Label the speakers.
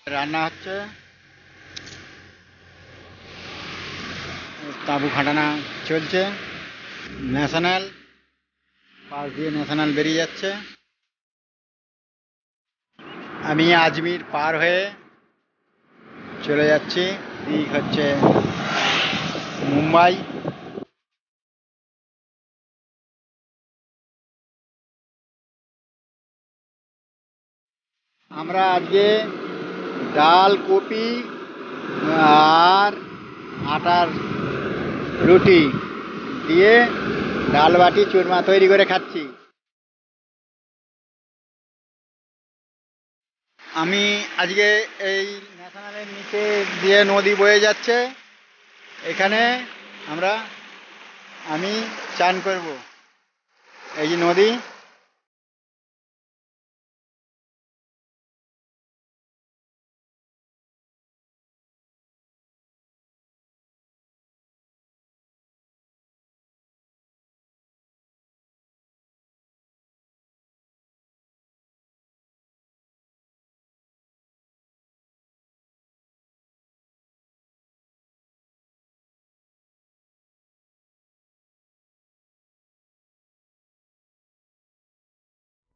Speaker 1: রান্না হচ্ছে, তাঁবু খাটানো চলছে। ন্যাশনাল, পাশ দিয়ে ন্যাশনাল বেরিয়ে যাচ্ছে। আমি আজমির পার হয়ে চলে যাচ্ছি, দিক হচ্ছে মুম্বাই। আমরা আজকে ডাল, কপি আর আটার রুটি দিয়ে ডাল বাটি চুরমা তৈরি করে খাচ্ছি। আমি আজকে এই ন্যাশনালের নিচে দিয়ে নদী বয়ে যাচ্ছে, এখানে আমরা আমি চান করব। এই যে নদী।